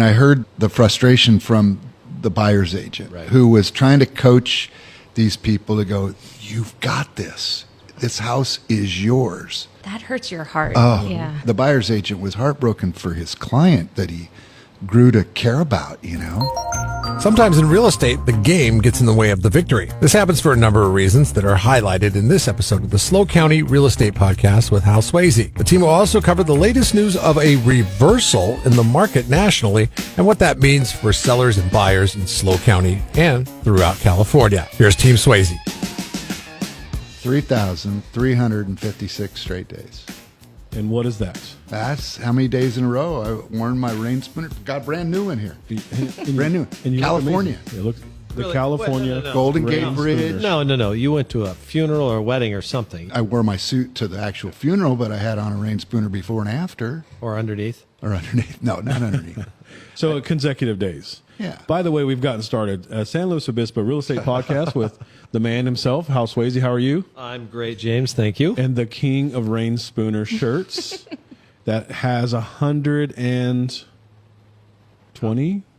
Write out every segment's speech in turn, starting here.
I heard the frustration from the buyer's agent who was trying to coach these people to go, you've got this. This house is yours. That hurts your heart. Oh, yeah. The buyer's agent was heartbroken for his client that he grew to care about, Sometimes in real estate, the game gets in the way of the victory. This happens for a number of reasons that are highlighted in this episode of the SLO County Real Estate Podcast with Hal Sweasey. The team will also cover the latest news of a reversal in the market nationally and what that means for sellers and buyers in SLO County and throughout California. Here's Team Sweasey. 3,356 straight days. And what is that? That's how many days in a row I worn my rain spooner. Got a brand new one here. Brand new. And California. It looks the Really? California No. Golden rain Gate Bridge. spooner. No. You went to a funeral or a wedding or something, I wore my suit to the actual funeral, but I had on a rain spooner before and after. or underneath. Or underneath. No, not underneath. So consecutive days. Yeah. By the way, we've gotten started. San Luis Obispo Real Estate Podcast with the man himself, Hal Sweasey. How are you? I'm great, James. Thank you. And the king of rain spooner shirts that has 120.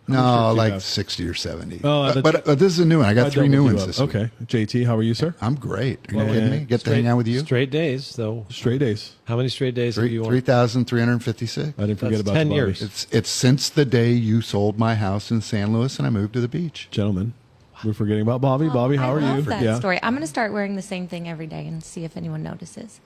No, like 60 or 70. Oh, but this is a new one. I got three new ones this week. Okay. JT, how are you, sir? I'm great. Are you kidding me? Get to hang out with you? Straight days, though. Straight days. How many straight days have you worn? 3,356. I didn't forget That's about 10 Bobby. years. It's since the day you sold my house in San Luis and I moved to the beach. Gentlemen, we're forgetting about Bobby. Bobby, how are I love you? that story. I'm going to start wearing the same thing every day and see if anyone notices.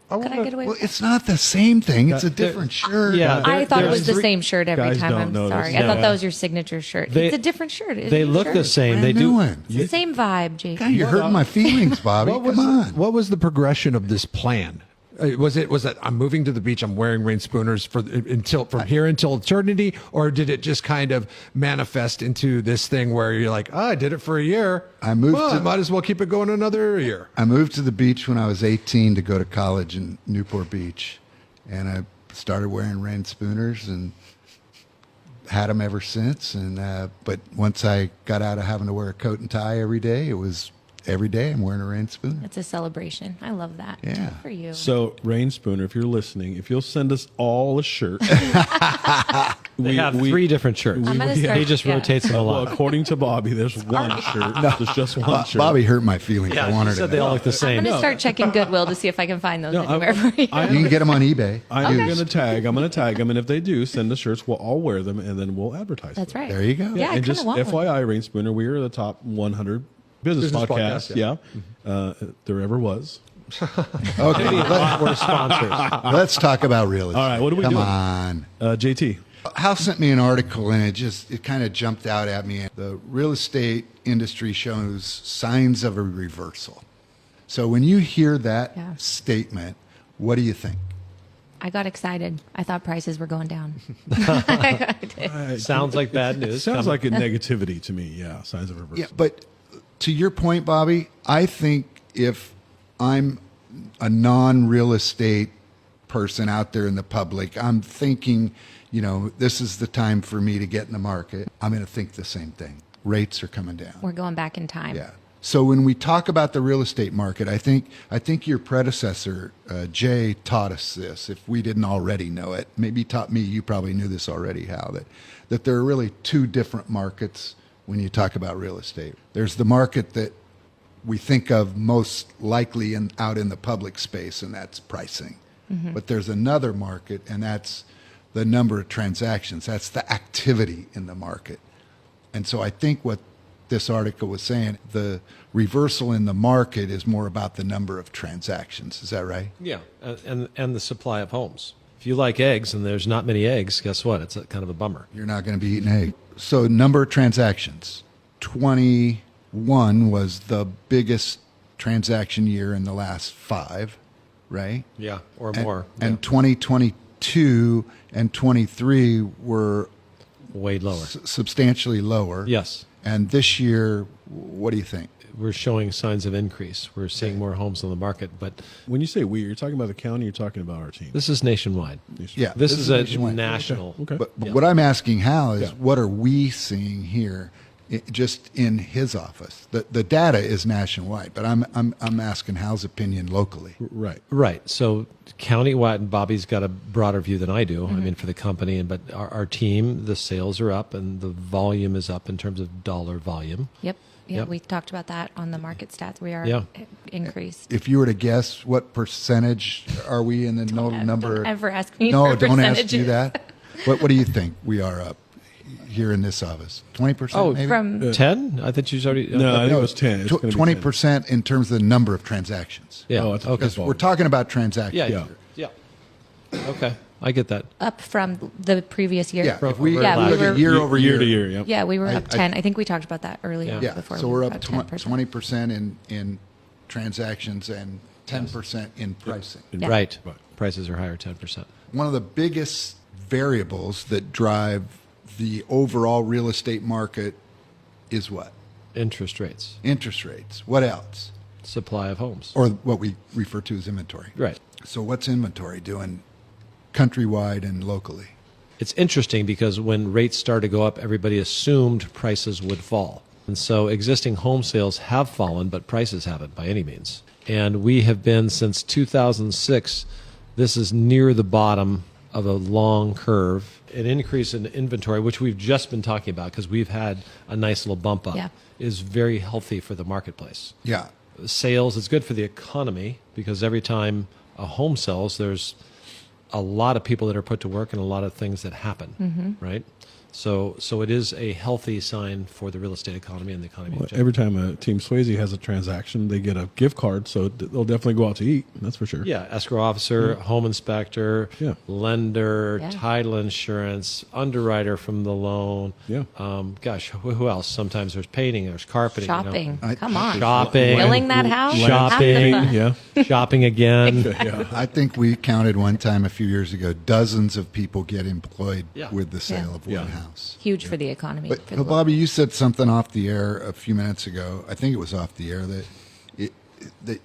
Could I get away Well, with it's not the same thing. It's a different shirt. Yeah. I thought it was the there's same shirt every guys time. don't I'm notice. sorry. I Yeah. thought that was your signature shirt. They- It's a different shirt. It's They your look shirt. the same. Brand They new do. one. It's the same vibe, Jake. God, you're hurting my feelings, Bobby. Come on. What was the progression of this plan? Was that I'm moving to the beach, I'm wearing rain spooners from here until eternity, or did it just kind of manifest into this thing where you're like, I did it for a year. I moved Well, to- I might as well keep it going another year. I moved to the beach when I was 18 to go to college in Newport Beach, and I started wearing rain spooners and had them ever since. And but once I got out of having to wear a coat and tie every day, it was every day I'm wearing a rain spooner. It's a celebration. I love that. Yeah. Good for you. So, Rain Spooner, if you're listening, if you'll send us all a shirt. They have three different shirts. I'm gonna start- He just yeah. rotates them a Well, lot. according to Bobby, there's one shirt. There's just one shirt. Bobby hurt my feelings. I Yeah, wanted he said to they know. all look the I'm same. going to start checking Goodwill to see if I can find those No, anywhere for you. You can get them on eBay. I'm Used. going to tag them, and if they do, send the shirts. We'll all wear them, and then we'll advertise That's them. right. There you go. Yeah, I and kind just of want one. FYI, Rain Spooner, we are the top 100 business podcasts. podcast, There ever was. Okay, We're sponsors. let's talk about real estate. All right, what are we Come doing? on. JT. Hal sent me an article, and it kind of jumped out at me. The real estate industry shows signs of a reversal. So when you hear that Yeah. statement, what do you think? I got excited. I thought prices were going down. Sounds like bad news. Sounds like a negativity to me. Yeah, signs of reversal. Yeah, but to your point, Bobby, I think if I'm a non-real estate person out there in the public, I'm thinking, this is the time for me to get in the market. I'm going to think the same thing. Rates are coming down. We're going back in time. Yeah. So when we talk about the real estate market, I think your predecessor, Jay, taught us this. If we didn't already know it, maybe he taught me. You probably knew this already, Hal. That there are really two different markets when you talk about real estate. There's the market that we think of most likely out in the public space, and that's pricing. Mm-hmm. But there's another market, and that's the number of transactions. That's the activity in the market. And so I think what this article was saying, the reversal in the market is more about the number of transactions. Is that right? Yeah, and the supply of homes. If you like eggs and there's not many eggs, guess what? It's kind of a bummer. You're not going to be eating eggs. So number of transactions. 21 was the biggest transaction year in the last 5, right? Yeah, or And, more. and 2022 and 23 were Way lower. substantially lower. Yes. And this year, what do you think? We're showing signs of increase. We're seeing more homes on the market, but When you say we, you're talking about the county, you're talking about our team. this is nationwide. Yeah, This is a nationwide. national. Okay. But Yeah. what I'm asking Hal is, Yeah. what are we seeing here just in his office. The data is nationwide, but I'm asking Hal's opinion locally. Right. Right. So countywide, and Bobby's got a broader view than I do. I mean, for the company, but our team, the sales are up and the volume is up in terms of dollar volume. Yep. Yeah, Yep. we talked about that on the market stats. We are Yeah. increased. If you were to guess, what percentage are we in the number? Don't ever ask me No, for don't ask percentages. you that. What do you think we are up here in this office? 20%? Oh, maybe? From 10? I think she's already. No, I think it was 10. It's gonna be 20% in terms of the number of transactions. Yeah. Oh, it's- okay. Because we're talking about transactions. Yeah. Yeah. Okay. I get that. up from the previous year. Yeah, From- if we Yeah, we look were- at year over year to year. Yep. Yeah, we were up I- 10. I think we talked about that earlier. Yeah. Before so we we're were up about 10%. 20% in transactions and 10% in pricing. Yeah. Right. Right. Prices are higher, 10%. One of the biggest variables that drive the overall real estate market is what? Interest rates, Interest rates. What else? supply of homes. Or what we refer to as inventory. Right. So what's inventory doing countrywide and locally? It's interesting because when rates started to go up, everybody assumed prices would fall. And so existing home sales have fallen, but prices haven't by any means. And we have been since 2006, this is near the bottom of a long curve. An increase in inventory, which we've just been talking about because we've had a nice little bump up, Yeah. is very healthy for the marketplace. Yeah. Sales, it's good for the economy because every time a home sells, there's a lot of people that are put to work and a lot of things that happen, right? So it is a healthy sign for the real estate economy and the economy. in general. Every time a Team Swayze has a transaction, they get a gift card, so they'll definitely go out to eat. That's for sure. Yeah, escrow officer, home inspector, Yeah. lender, Yeah. title insurance, underwriter from the loan. Yeah. Gosh, who else? Sometimes there's painting, there's carpeting. you know. Shopping. I- Come on. Shopping. Filling that house? Shopping. Half the fun. Yeah. Shopping again. Yeah. I think we counted one time a few years ago, dozens of people get employed Yeah. with the sale Yeah. of one Yeah. house. Huge for the economy. But, for the Bobby, you said something off the air a few minutes ago. I think it was off the air that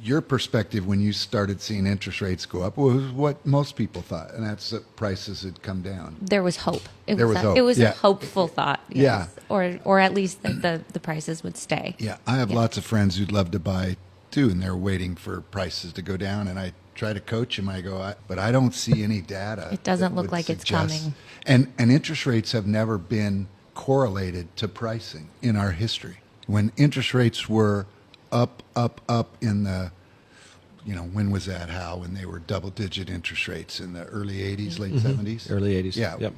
your perspective when you started seeing interest rates go up was what most people thought, and that's that prices had come down. There was hope. It There was was a, hope. It was Yeah. a hopeful thought. Yeah. Or at least that the prices would stay. Yeah, I have Yeah. lots of friends who'd love to buy too, and they're waiting for prices to go down. And I try to coach them. I go, but I don't see any data. It doesn't that look would like it's suggest- coming. And interest rates have never been correlated to pricing in our history. When interest rates were up in the, when was that, Hal? When they were double-digit interest rates in the early 80s, late 70s? Early 80s. Yeah. Yep.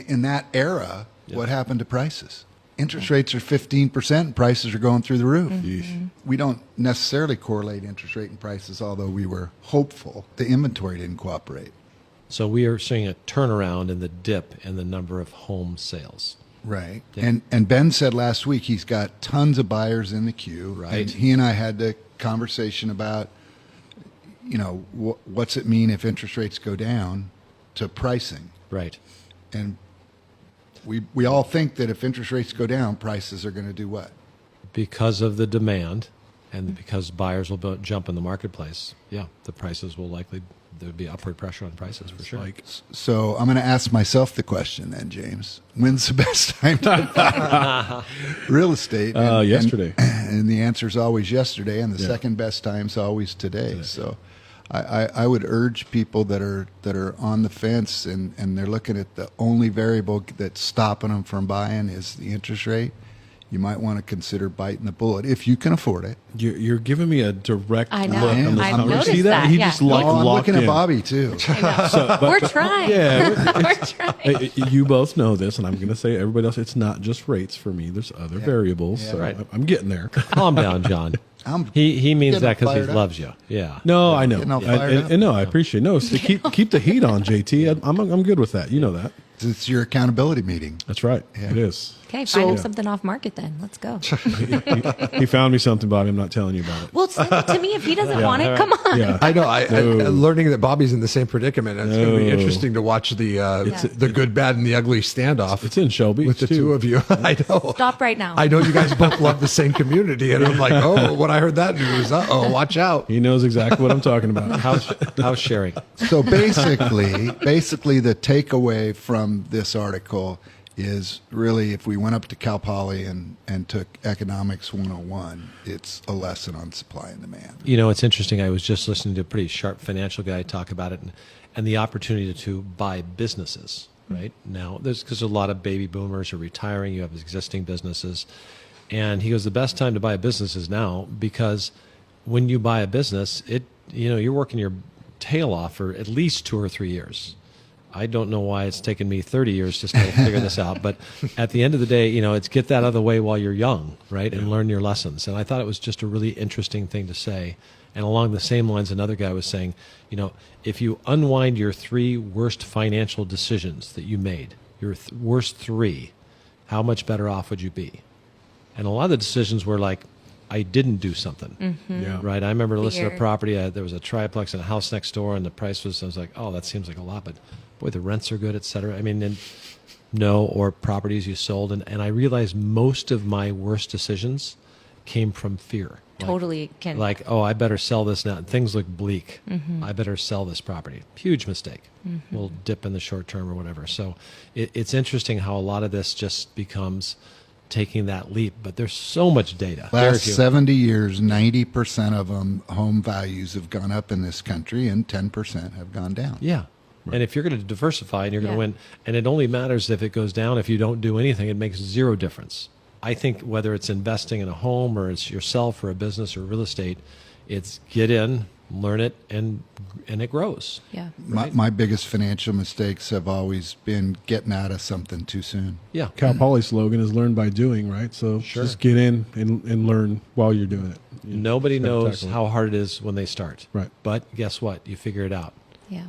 In that era, what happened to prices? Interest rates are 15% and prices are going through the roof. We don't necessarily correlate interest rate and prices, although we were hopeful. The inventory didn't cooperate. So we are seeing a turnaround in the dip in the number of home sales. Right. Yeah. And Ben said last week he's got tons of buyers in the queue. Right. And he and I had the conversation about, what's it mean if interest rates go down to pricing? Right. And we all think that if interest rates go down, prices are going to do what? Because of the demand and because buyers will jump in the marketplace, yeah, the prices will likely, there would be upward pressure on prices for sure. So I'm going to ask myself the question then, James. When's the best time to buy real estate? Yesterday. And the answer is always yesterday, and the second best time is always today. So I would urge people that are on the fence and they're looking at the only variable that's stopping them from buying is the interest rate. You might want to consider biting the bullet if you can afford it. You're giving me a direct I know. look on this I number. noticed See that? that, He yeah. just like Oh, I'm locked looking in. at Bobby too. We're trying. Yeah. We're trying. You both know this, and I'm going to say everybody else. It's not just rates for me. There's other variables. Yeah. So Right. I'm getting there. Calm down, John. I'm He means getting that because he fired up. loves you. Yeah. No, I know. Getting all I, fired up. and no, I appreciate. No, so keep the heat on, JT. I'm good with that. You know that. It's your accountability meeting. That's right. Yeah. It is. Okay, find him something off market then. Let's go. He found me something, Bobby. I'm not telling you about it. Well, send it to me if he doesn't want it. Come on. Yeah. I know. I No. learning that Bobby's in the same predicament. It's going to be No. interesting to watch the good, bad, and the ugly standoff It's in Shelby with the too. two of you. I know. Stop right now. I know you guys both love the same community, and I'm like, oh, when I heard that news, watch out. He knows exactly what I'm talking about. House sharing. So basically the takeaway from this article is really, if we went up to Cal Poly and took Economics 101, it's a lesson on supply and demand. You know, it's interesting. I was just listening to a pretty sharp financial guy talk about it, and the opportunity to buy businesses. Right now, because a lot of baby boomers are retiring. You have existing businesses, and he goes, the best time to buy a business is now, because when you buy a business, you're working your tail off for at least 2 or 3 years. I don't know why it's taken me 30 years just to figure this out. But at the end of the day, it's get that out of the way while you're young, right? And learn your lessons. And I thought it was just a really interesting thing to say. And along the same lines, another guy was saying, if you unwind your 3 worst financial decisions that you made, your worst 3, how much better off would you be? And a lot of the decisions were like, I didn't do something, Yeah. right? I remember listing a Fear. property. There was a triplex and a house next door, and the price was, I was like, oh, that seems like a lot, but boy, the rents are good, et cetera. I mean, or properties you sold. And I realized most of my worst decisions came from fear. Totally can. Like, oh, I better sell this now. Things look bleak. I better sell this property. Huge mistake. We'll dip in the short term or whatever. So it's interesting how a lot of this just becomes taking that leap. But there's so much data. Last 70 years, 90% of them, home values have gone up in this country, and 10% have gone down. Yeah. And if you're going to diversify and you're going to Yeah. win, and it only matters if it goes down. If you don't do anything, it makes 0 difference. I think whether it's investing in a home or it's yourself or a business or real estate, it's get in, learn it, and it grows. Yeah. My biggest financial mistakes have always been getting out of something too soon. Yeah. Cal Poly's slogan is learn by doing, right? So just get in and learn while you're doing it. Nobody knows Spectacular. how hard it is when they start. Right. But guess what? You figure it out. Yeah.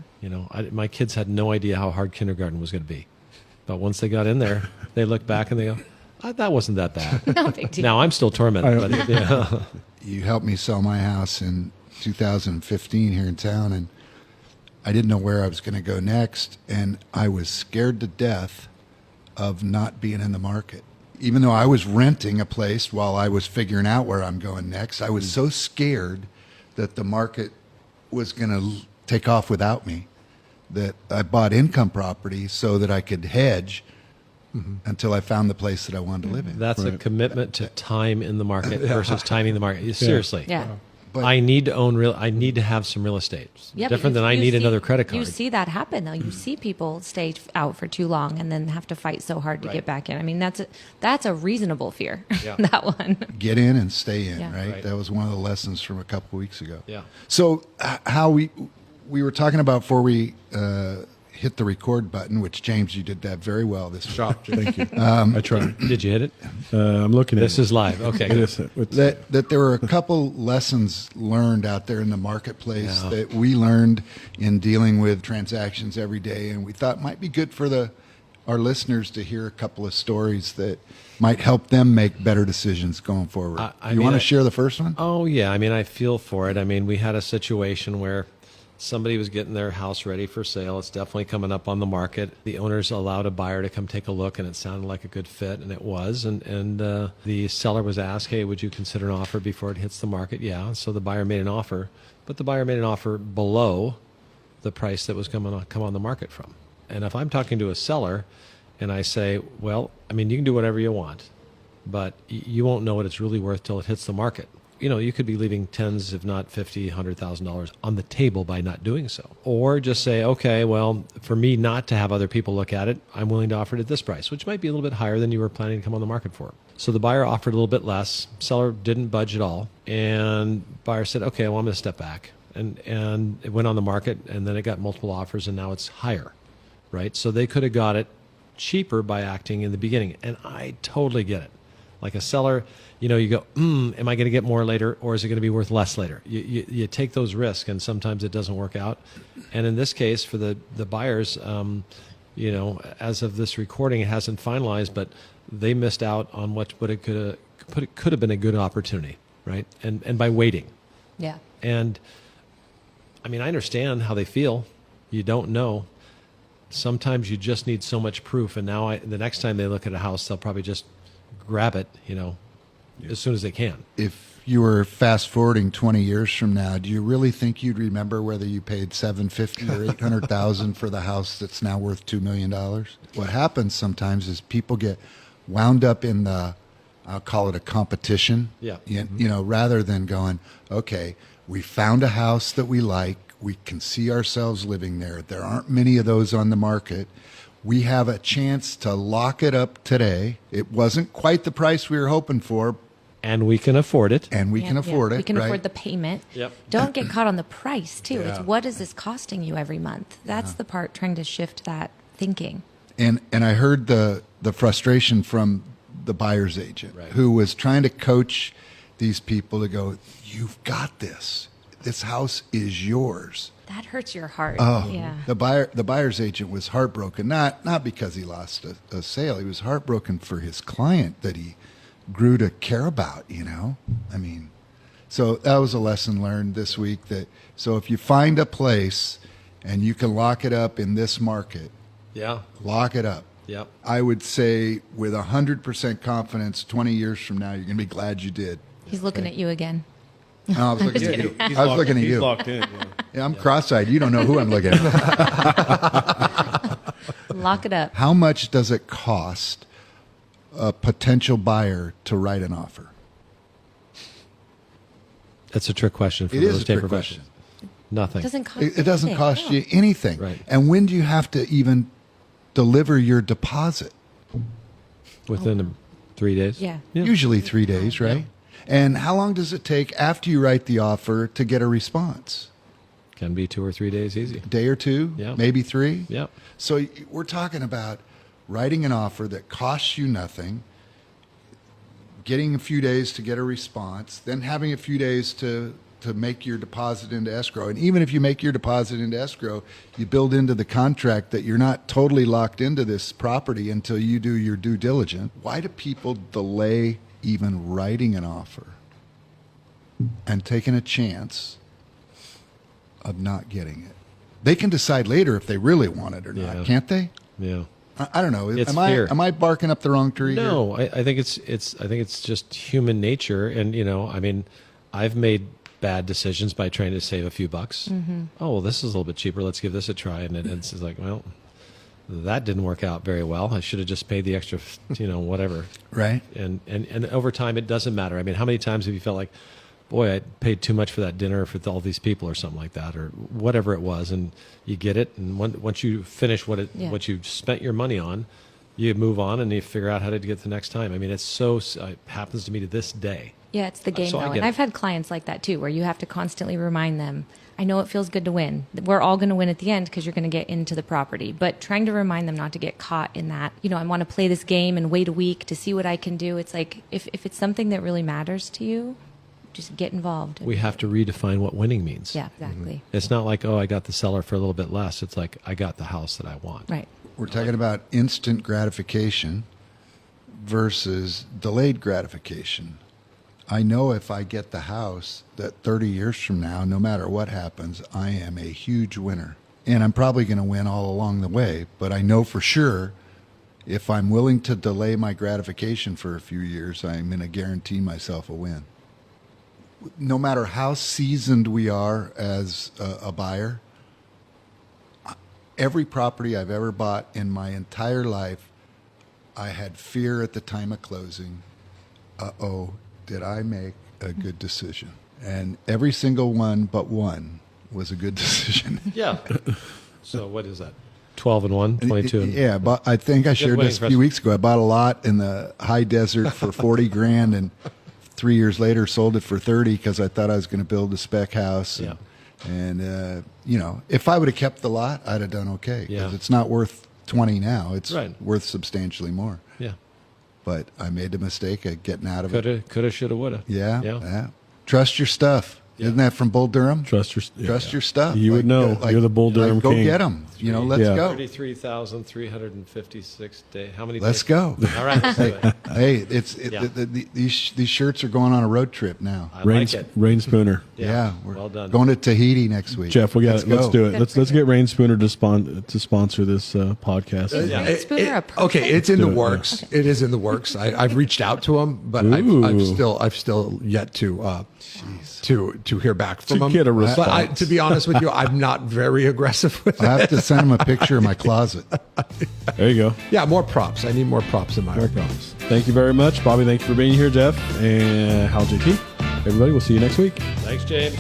My kids had no idea how hard kindergarten was going to be. But once they got in there, they look back and they go, that wasn't that bad. No big deal. Now I'm still tormented. But, yeah. You helped me sell my house in 2015 here in town, and I didn't know where I was going to go next, and I was scared to death of not being in the market. Even though I was renting a place while I was figuring out where I'm going next, I was so scared that the market was going to take off without me that I bought income property so that I could hedge until I found the place that I wanted to live in. That's a commitment to time in the market versus timing the market. Seriously. Yeah. But- I need to I need to have some real estate. Yeah, Different but than I you need see- another credit card. You see that happen though. You see people stay out for too long and then have to fight so hard to Right. get back in. I mean, that's a reasonable fear. Yeah. That one. Get in and stay in, Yeah. right? Right. That was one of the lessons from a couple weeks ago. Yeah. So how we were talking about before we hit the record button, which James, you did that very well this week. Thank you. I tried. Did you hit it? I'm looking at This it. is live. Okay. It good. is. It's- That there were a couple lessons learned out there in the marketplace Yeah. that we learned in dealing with transactions every day, and we thought might be good for our listeners to hear a couple of stories that might help them make better decisions going forward. I You mean, want I- to share the first one? Oh, yeah. I mean, I feel for it. I mean, we had a situation where somebody was getting their house ready for sale. It's definitely coming up on the market. The owners allowed a buyer to come take a look, and it sounded like a good fit, and it was. And the seller was asked, hey, would you consider an offer before it hits the market? Yeah. So the buyer made an offer, but the buyer made an offer below the price that was come on the market from. And if I'm talking to a seller and I say, well, I mean, you can do whatever you want, but you won't know what it's really worth till it hits the market. You could be leaving tens, if not $50,000, $100,000 on the table by not doing so. Or just say, okay, well, for me not to have other people look at it, I'm willing to offer it at this price, which might be a little bit higher than you were planning to come on the market for. So the buyer offered a little bit less. Seller didn't budge at all. And buyer said, okay, well, I'm going to step back. And it went on the market, and then it got multiple offers, and now it's higher, right? So they could have got it cheaper by acting in the beginning. And I totally get it. Like a seller, you go, am I going to get more later, or is it going to be worth less later? You take those risks, and sometimes it doesn't work out. And in this case, for the buyers, as of this recording, it hasn't finalized, but they missed out on what it could have been a good opportunity, right? And by waiting. Yeah. And I mean, I understand how they feel. You don't know. Sometimes you just need so much proof, and now the next time they look at a house, they'll probably just grab it, as soon as they can. If you were fast forwarding 20 years from now, do you really think you'd remember whether you paid $750,000 or $800,000 for the house that's now worth $2 million? What happens sometimes is people get wound up in the, I'll call it a competition. Yeah. You know, rather than going, okay, we found a house that we like. We can see ourselves living there. There aren't many of those on the market. We have a chance to lock it up today. It wasn't quite the price we were hoping for, And we can afford it. and we can afford it. We can right? afford the payment. Yep. Don't get caught on the price too. Yeah. It's what is this costing you every month? That's the part trying to shift that thinking. And I heard the frustration from the buyer's agent Right. who was trying to coach these people to go, you've got this. This house is yours. That hurts your heart. Oh, Yeah. the buyer's agent was heartbroken, not because he lost a sale. He was heartbroken for his client that he grew to care about, you know? I mean, so that was a lesson learned this week that, so if you find a place and you can lock it up in this market, Yeah. lock it up. Yep. I would say with 100% confidence, 20 years from now, you're going to be glad you did. He's looking at you again. No, I was looking at you. He's I was looking at he's you. locked in. Yeah. Yeah, I'm cross-eyed. You don't know who I'm looking at. Lock it up. How much does it cost a potential buyer to write an offer? That's a trick question for It real is a estate trick professionals. question. Nothing. It doesn't cost It doesn't anything. cost No. you anything. Right. And when do you have to even deliver your deposit? Within 3 days. Yeah. Usually 3 days, right? And how long does it take after you write the offer to get a response? Can be 2 or 3 days easy. A day or two? Yeah. Maybe 3? Yep. So we're talking about writing an offer that costs you nothing, getting a few days to get a response, then having a few days to make your deposit into escrow. And even if you make your deposit into escrow, you build into the contract that you're not totally locked into this property until you do your due diligence. Why do people delay even writing an offer and taking a chance of not getting it? They can decide later if they really want it or Yeah. not, can't they? Yeah. I don't know. It's am fear. am I barking up the wrong tree here? No, I think it's just human nature, and I mean, I've made bad decisions by trying to save a few bucks. Oh, well, this is a little bit cheaper. Let's give this a try, and it's like, well, that didn't work out very well. I should have just paid the extra, whatever. Right. And over time, it doesn't matter. I mean, how many times have you felt like, boy, I paid too much for that dinner for all these people or something like that, or whatever it was, and you get it, and once you finish what you've spent your money on, you move on and you figure out how to get the next time. I mean, it happens to me to this day. Yeah, it's the game So I though. get And it. I've had clients like that too, where you have to constantly remind them, I know it feels good to win. We're all going to win at the end because you're going to get into the property. But trying to remind them not to get caught in that, I want to play this game and wait a week to see what I can do. It's like, if it's something that really matters to you, just get involved. We have to redefine what winning means. Yeah, exactly. It's not like, oh, I got the seller for a little bit less. It's like, I got the house that I want. Right. We're talking about instant gratification versus delayed gratification. I know if I get the house that 30 years from now, no matter what happens, I am a huge winner. And I'm probably going to win all along the way, but I know for sure if I'm willing to delay my gratification for a few years, I'm going to guarantee myself a win. No matter how seasoned we are as a buyer, every property I've ever bought in my entire life, I had fear at the time of closing. Uh-oh, did I make a good decision? And every single one but one was a good decision. Yeah. So what is that? 12 and 1, 22 and Yeah, but I think I shared winning this a few weeks ago. I bought a lot in the high desert for 40 grand, and 3 years later sold it for 30 because I thought I was going to build a spec house. Yeah. And if I would have kept the lot, I'd have done okay. Because Yeah. it's not worth 20 now. It's Right. worth substantially more. Yeah. But I made the mistake of getting out of it. Coulda, shoulda, woulda. Yeah. Yeah. Trust your stuff. Isn't that from Bull Durham? Trust your stuff. You would know. You're the Bull Durham go king. get them. Let's Yeah. go. 33,356 days. How many? Let's days? go. All right. Let's do it. Hey, Yeah. these shirts are going on a road trip now. I like it. Rain Spooner. Yeah, we're well done. going to Tahiti next week. Jeff, we got it. Let's go. do it. Let's get Rain Spooner to sponsor this podcast. Yeah. Rain Spooner a perfect- Okay, it's in the Do it, works. It is in the works. I've reached out to him, but Ooh. I've still yet to hear back from him. get a But response. to be honest with you, I'm not very aggressive with I it. have to send him a picture of my closet. There you go. Yeah, more props. I need more props in my More problems. Thank you very much, Bobby. Thank you for being here, Jeff, and Hal JT. Everybody, we'll see you next week. Thanks, James.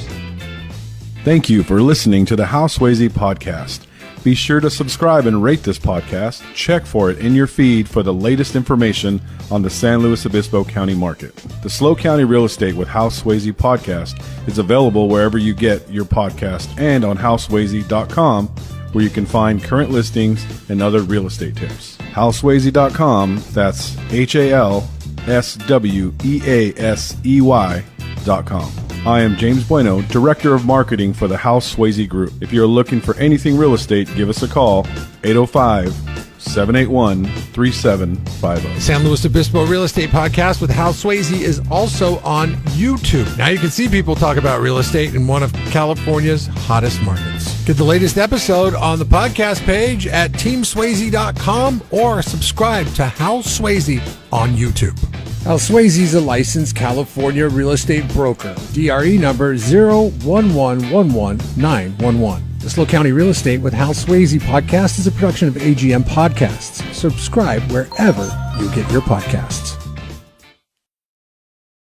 Thank you for listening to the Hal Sweasey podcast. Be sure to subscribe and rate this podcast. Check for it in your feed for the latest information on the San Luis Obispo County market. The SLO County Real Estate with Hal Sweasey podcast is available wherever you get your podcast and on halsweasey.com, where you can find current listings and other real estate tips. halsweasey.com, that's HALSWEASEY.com. I am James Bueno, Director of Marketing for the Hal Sweasey Group. If you're looking for anything real estate, give us a call, 805-781-3750. San Luis Obispo Real Estate Podcast with Hal Sweasey is also on YouTube. Now you can see people talk about real estate in one of California's hottest markets. Get the latest episode on the podcast page at teamswayze.com or subscribe to Hal Sweasey on YouTube. Hal Sweasey is a licensed California real estate broker. DRE number 011119111. The SLO County Real Estate with Hal Sweasey podcast is a production of AGM Podcasts. Subscribe wherever you get your podcasts.